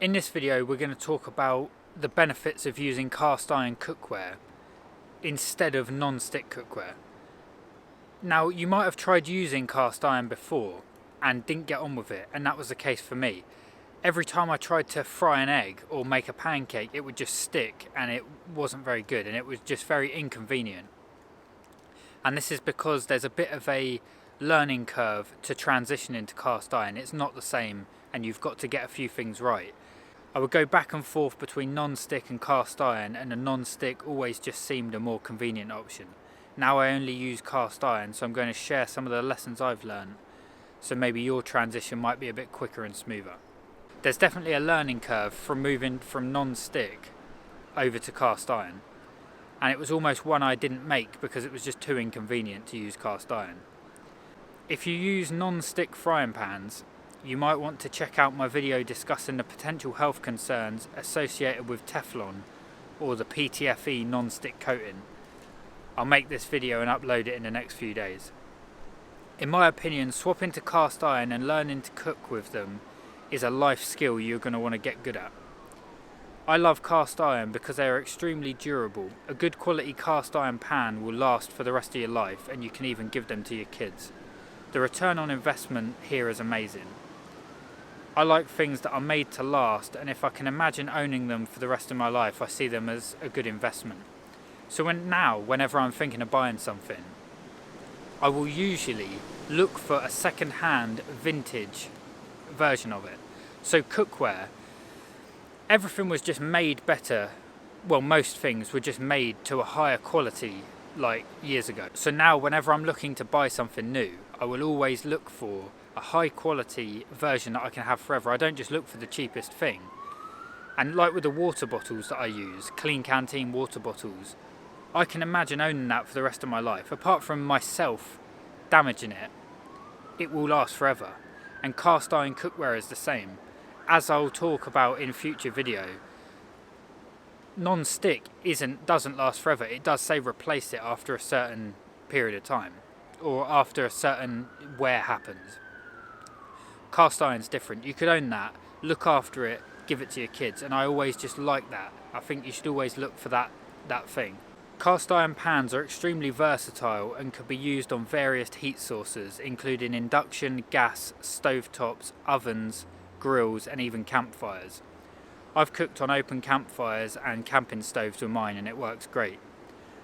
In this video we're going to talk about the benefits of using cast iron cookware instead of non-stick cookware. Now, you might have tried using cast iron before and didn't get on with it, and that was the case for me. Every time I tried to fry an egg or make a pancake, it would just stick and it wasn't very good, and it was just very inconvenient. And this is because there's a bit of a learning curve to transition into cast iron. It's not the same, and you've got to get a few things right. I would go back and forth between non-stick and cast iron, and the non-stick always just seemed a more convenient option. Now I only use cast iron, so I'm going to share some of the lessons I've learned, so maybe your transition might be a bit quicker and smoother. There's definitely a learning curve from moving from non-stick over to cast iron, and it was almost one I didn't make because it was just too inconvenient to use cast iron. If you use non-stick frying pans, you might want to check out my video discussing the potential health concerns associated with Teflon, or the PTFE non-stick coating. I'll make this video and upload it in the next few days. In my opinion, swapping to cast iron and learning to cook with them is a life skill you're going to want to get good at. I love cast iron because they are extremely durable. A good quality cast iron pan will last for the rest of your life, and you can even give them to your kids. The return on investment here is amazing. I like things that are made to last, and if I can imagine owning them for the rest of my life, I see them as a good investment. So whenever I'm thinking of buying something, I will usually look for a second-hand vintage version of it. So cookware, everything was just made better. Well, most things were just made to a higher quality like years ago. So now whenever I'm looking to buy something new, I will always look for a high quality version that I can have forever. I don't just look for the cheapest thing. And like with the water bottles that I use, clean canteen water bottles, I can imagine owning that for the rest of my life. Apart from myself damaging it, it will last forever. And cast iron cookware is the same. As I'll talk about in future video, non-stick doesn't last forever. It does say replace it after a certain period of time, or after a certain wear happens. Cast iron's different. You could own that, look after it, give it to your kids, and I always just like that. I think you should always look for that thing. Cast iron pans are extremely versatile and could be used on various heat sources, including induction, gas, stovetops, ovens, grills, and even campfires. I've cooked on open campfires and camping stoves with mine, and it works great.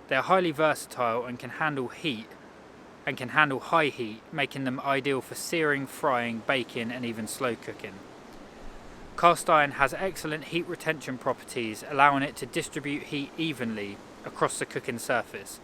They are highly versatile and can handle high heat, making them ideal for searing, frying, baking, and even slow cooking. Cast iron has excellent heat retention properties, allowing it to distribute heat evenly across the cooking surface.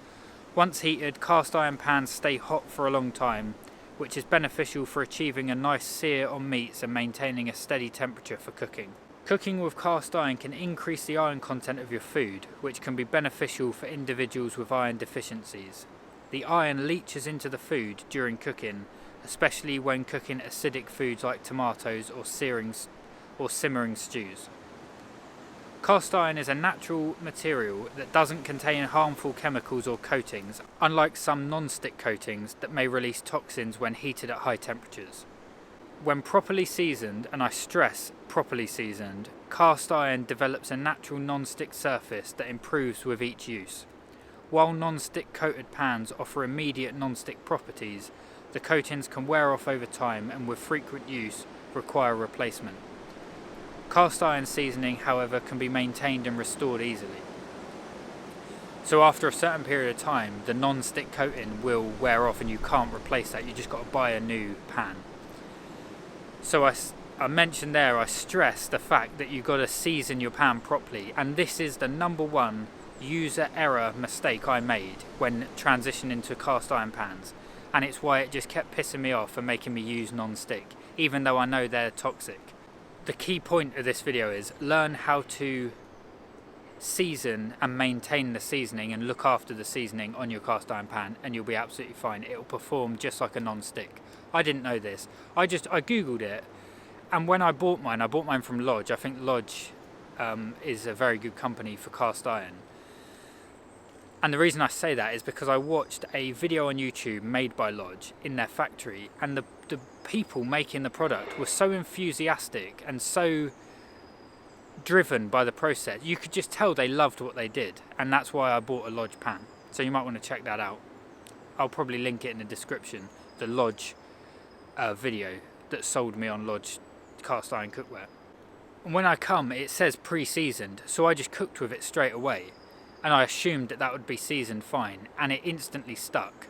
Once heated, cast iron pans stay hot for a long time, which is beneficial for achieving a nice sear on meats and maintaining a steady temperature for cooking. Cooking with cast iron can increase the iron content of your food, which can be beneficial for individuals with iron deficiencies. The iron leaches into the food during cooking, especially when cooking acidic foods like tomatoes or simmering stews. Cast iron is a natural material that doesn't contain harmful chemicals or coatings, unlike some non-stick coatings that may release toxins when heated at high temperatures. When properly seasoned, and I stress properly seasoned, cast iron develops a natural non-stick surface that improves with each use. While non-stick coated pans offer immediate non-stick properties, the coatings can wear off over time and with frequent use require replacement. Cast iron seasoning, however, can be maintained and restored easily. So after a certain period of time, the non-stick coating will wear off and you can't replace that. You just got to buy a new pan. So I mentioned there, I stress the fact that you've got to season your pan properly, and this is the number one user error mistake I made when transitioning to cast iron pans, and it's why it just kept pissing me off and making me use non-stick, even though I know they're toxic. The key point of this video is learn how to season and maintain the seasoning and look after the seasoning on your cast iron pan, and you'll be absolutely fine. It'll perform just like a non-stick. I didn't know this. I googled it, and when I bought mine from Lodge. I think Lodge is a very good company for cast iron. And the reason I say that is because I watched a video on YouTube made by Lodge in their factory, and the people making the product were so enthusiastic and so driven by the process. You could just tell they loved what they did, and that's why I bought a Lodge pan. So you might want to check that out. I'll probably link it in the description, the Lodge video that sold me on Lodge cast iron cookware. And when I come, it says pre-seasoned, so I just cooked with it straight away, and I assumed that would be seasoned fine, and it instantly stuck.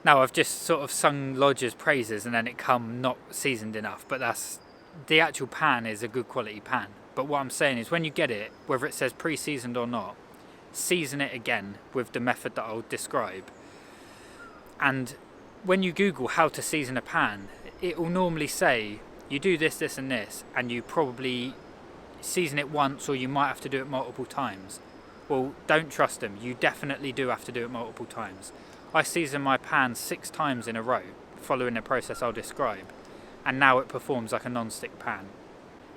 Now I've just sort of sung Lodge's praises and then it come not seasoned enough, but the actual pan is a good quality pan. But what I'm saying is when you get it, whether it says pre-seasoned or not, season it again with the method that I'll describe. And when you Google how to season a pan, it will normally say you do this, this and this, and you probably season it once, or you might have to do it multiple times. Well, don't trust them. You definitely do have to do it multiple times. I seasoned my pan 6 times in a row, following the process I'll describe, and now it performs like a non-stick pan.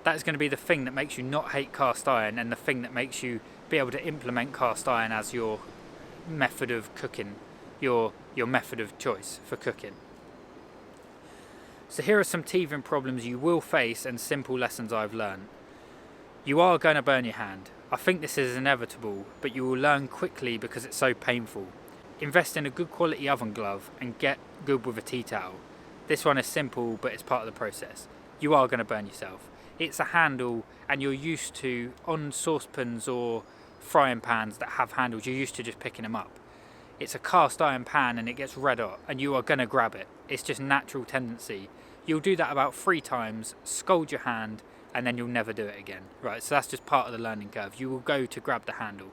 That is going to be the thing that makes you not hate cast iron, and the thing that makes you be able to implement cast iron as your method of cooking, your method of choice for cooking. So here are some teething problems you will face and simple lessons I've learned. You are going to burn your hand. I think this is inevitable, but you will learn quickly because it's so painful. Invest in a good quality oven glove and get good with a tea towel. This one is simple, but it's part of the process. You are going to burn yourself. It's a handle, and you're used to, on saucepans or frying pans that have handles, you're used to just picking them up. It's a cast iron pan and it gets red hot, and you are going to grab it. It's just natural tendency. You'll do that about 3 times, scold your hand, and then you'll never do it again. Right, so that's just part of the learning curve. You will go to grab the handle.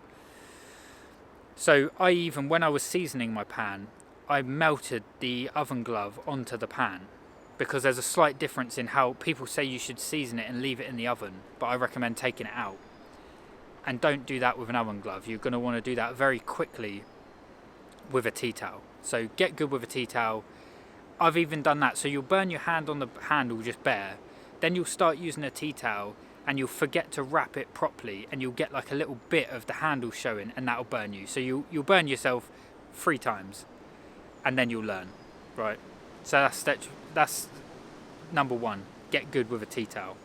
So when I was seasoning my pan, I melted the oven glove onto the pan, because there's a slight difference in how people say you should season it and leave it in the oven, but I recommend taking it out. And don't do that with an oven glove. You're going to want to do that very quickly with a tea towel. So get good with a tea towel. I've even done that. So you'll burn your hand on the handle just bare, then you'll start using a tea towel and you'll forget to wrap it properly, and you'll get like a little bit of the handle showing, and that'll burn you. So you'll burn yourself 3 times, and then you'll learn, right? So that's number 1. Get good with a tea towel.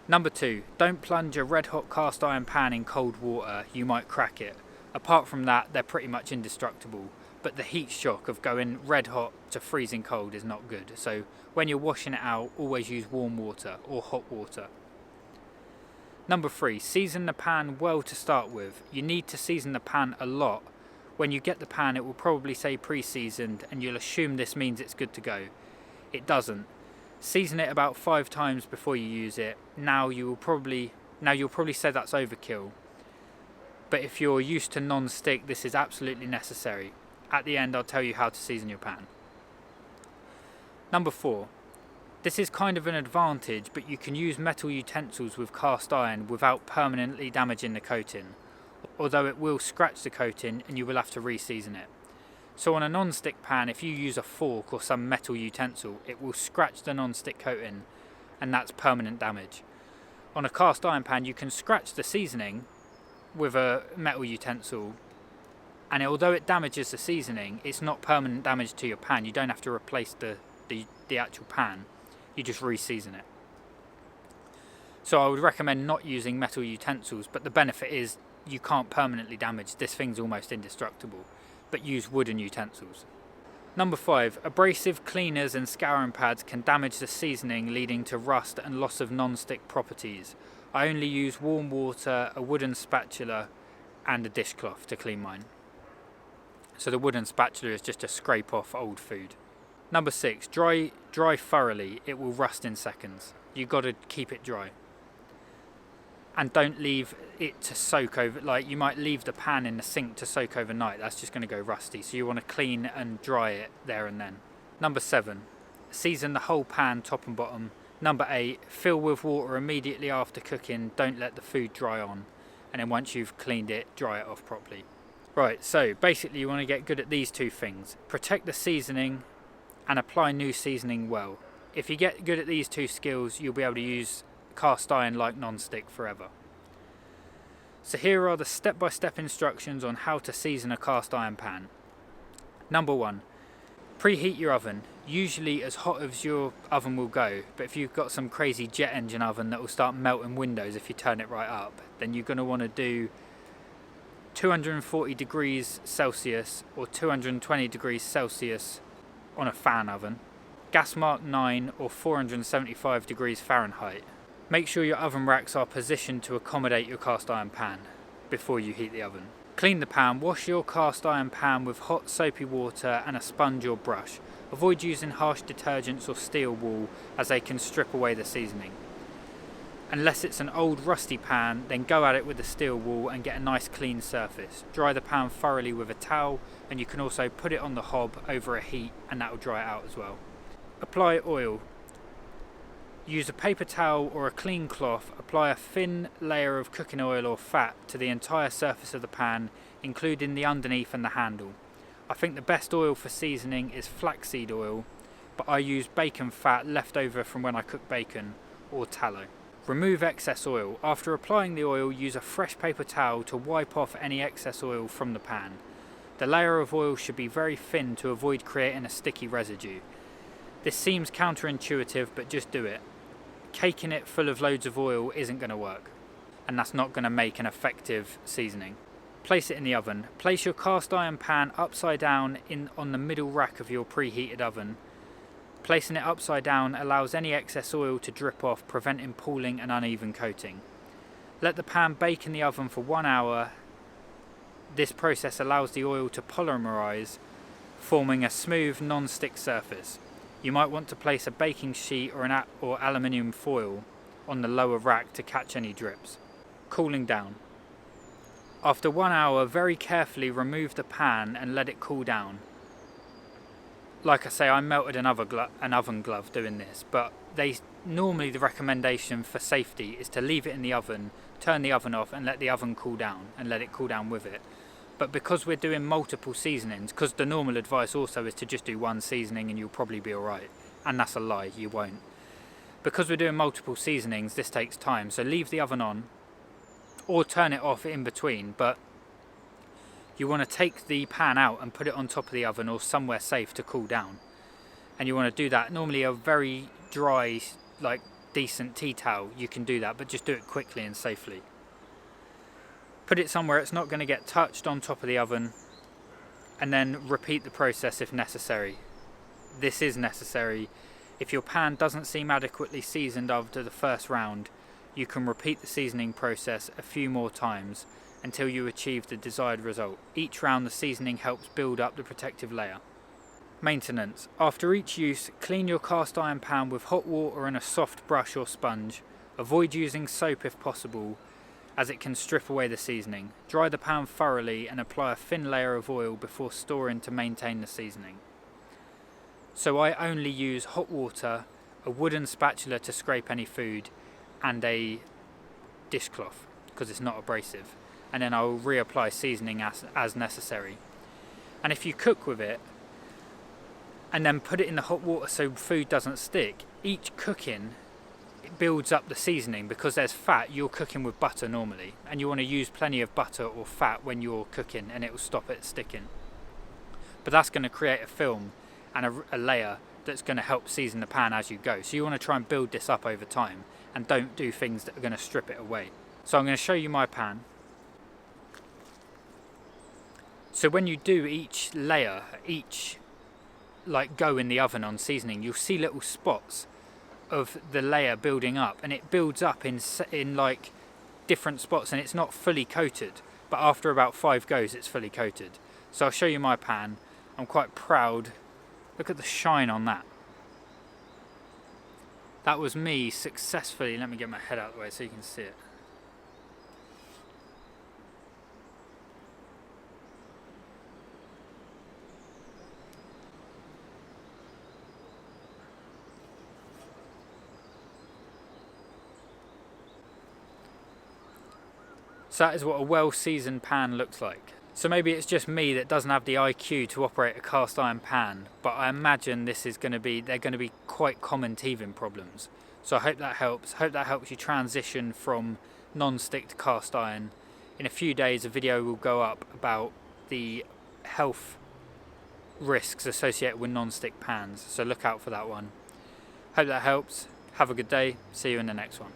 Number 2, don't plunge a red hot cast iron pan in cold water. You might crack it. Apart from that, they're pretty much indestructible, but the heat shock of going red hot to freezing cold is not good. So when you're washing it out, always use warm water or hot water. Number 3, season the pan well to start with. You need to season the pan a lot. When you get the pan, it will probably say pre-seasoned, and you'll assume this means it's good to go. It doesn't. Season it about 5 times before you use it. Now you'll probably say that's overkill. But if you're used to non-stick, this is absolutely necessary. At the end, I'll tell you how to season your pan. Number 4. This is kind of an advantage, but you can use metal utensils with cast iron without permanently damaging the coating, although it will scratch the coating and you will have to re-season it. So on a non-stick pan, if you use a fork or some metal utensil, it will scratch the non-stick coating, and that's permanent damage. On a cast iron pan, you can scratch the seasoning with a metal utensil, and although it damages the seasoning, it's not permanent damage to your pan. You don't have to replace the actual pan, you just re-season it. So I would recommend not using metal utensils, but the benefit is you can't permanently damage. This thing's almost indestructible, but use wooden utensils. Number 5, abrasive cleaners and scouring pads can damage the seasoning, leading to rust and loss of non-stick properties. I only use warm water, a wooden spatula and a dishcloth to clean mine. So the wooden spatula is just to scrape off old food. Number 6, dry thoroughly. It will rust in seconds. You've got to keep it dry. And don't leave it to soak over, like you might leave the pan in the sink to soak overnight. That's just going to go rusty. So you want to clean and dry it there and then. Number 7, season the whole pan top and bottom. Number 8, fill with water immediately after cooking. Don't let the food dry on. And then once you've cleaned it, dry it off properly. Right, so basically you want to get good at these 2 things. Protect the seasoning and apply new seasoning well. If you get good at these 2 skills, you'll be able to use cast iron like non-stick forever. So here are the step-by-step instructions on how to season a cast iron pan. Number 1, Preheat your oven, usually as hot as your oven will go, but if you've got some crazy jet engine oven that will start melting windows if you turn it right up, then you're going to want to do 240 degrees Celsius or 220 degrees Celsius on a fan oven, gas mark 9 or 475 degrees Fahrenheit. Make sure your oven racks are positioned to accommodate your cast iron pan before you heat the oven. Clean the pan, wash your cast iron pan with hot soapy water and a sponge or brush. Avoid using harsh detergents or steel wool as they can strip away the seasoning. Unless it's an old rusty pan, then go at it with a steel wool and get a nice clean surface. Dry the pan thoroughly with a towel, and you can also put it on the hob over a heat and that will dry it out as well. Apply oil. Use a paper towel or a clean cloth, apply a thin layer of cooking oil or fat to the entire surface of the pan, including the underneath and the handle. I think the best oil for seasoning is flaxseed oil, but I use bacon fat left over from when I cook bacon, or tallow. Remove excess oil. After applying the oil, use a fresh paper towel to wipe off any excess oil from the pan. The layer of oil should be very thin to avoid creating a sticky residue. This seems counterintuitive, but just do it. Caking it full of loads of oil isn't going to work, and that's not going to make an effective seasoning. Place it in the oven. Place your cast iron pan upside down on the middle rack of your preheated oven. Placing it upside down allows any excess oil to drip off, preventing pooling and uneven coating. Let the pan bake in the oven for 1 hour. This process allows the oil to polymerize, forming a smooth non-stick surface. You might want to place a baking sheet or aluminium foil on the lower rack to catch any drips. Cooling down. After 1 hour, very carefully remove the pan and let it cool down. Like I say, I melted an oven glove doing this, but normally the recommendation for safety is to leave it in the oven, turn the oven off and let the oven cool down and let it cool down with it. But because we're doing multiple seasonings, because the normal advice also is to just do one seasoning and you'll probably be alright, and that's a lie, you won't. Because we're doing multiple seasonings, this takes time, so leave the oven on or turn it off in between, but you want to take the pan out and put it on top of the oven or somewhere safe to cool down. And you want to do that, normally a very dry, like decent tea towel, you can do that, but just do it quickly and safely. Put it somewhere it's not going to get touched on top of the oven, and then repeat the process if necessary. This is necessary. If your pan doesn't seem adequately seasoned after the first round, you can repeat the seasoning process a few more times until you achieve the desired result. Each round the seasoning helps build up the protective layer. Maintenance. After each use, clean your cast iron pan with hot water and a soft brush or sponge. Avoid using soap if possible, as it can strip away the seasoning. Dry the pan thoroughly and apply a thin layer of oil before storing to maintain the seasoning. So I only use hot water, a wooden spatula to scrape any food, and a dishcloth because it's not abrasive. And then I'll reapply seasoning as necessary. And if you cook with it and then put it in the hot water so food doesn't stick, each cooking it builds up the seasoning. Because there's fat, you're cooking with butter normally, and you want to use plenty of butter or fat when you're cooking, and it will stop it sticking. But that's going to create a film and a layer that's going to help season the pan as you go. So you want to try and build this up over time, and don't do things that are going to strip it away. So I'm going to show you my pan. So when you do each layer, go in the oven on seasoning, you'll see little spots of the layer building up, and it builds up in like different spots, and it's not fully coated, but after about 5 goes it's fully coated. So I'll show you my pan. I'm quite proud. Look at the shine on that. That was me successfully, let me get my head out of the way so you can see it. So that is what a well-seasoned pan looks like. So maybe it's just me that doesn't have the IQ to operate a cast iron pan, but I imagine they're going to be quite common teething problems. So I hope that helps. Hope that helps you transition from non-stick to cast iron. In a few days a video will go up about the health risks associated with non-stick pans, so look out for that one. Hope that helps. Have a good day. See you in the next one.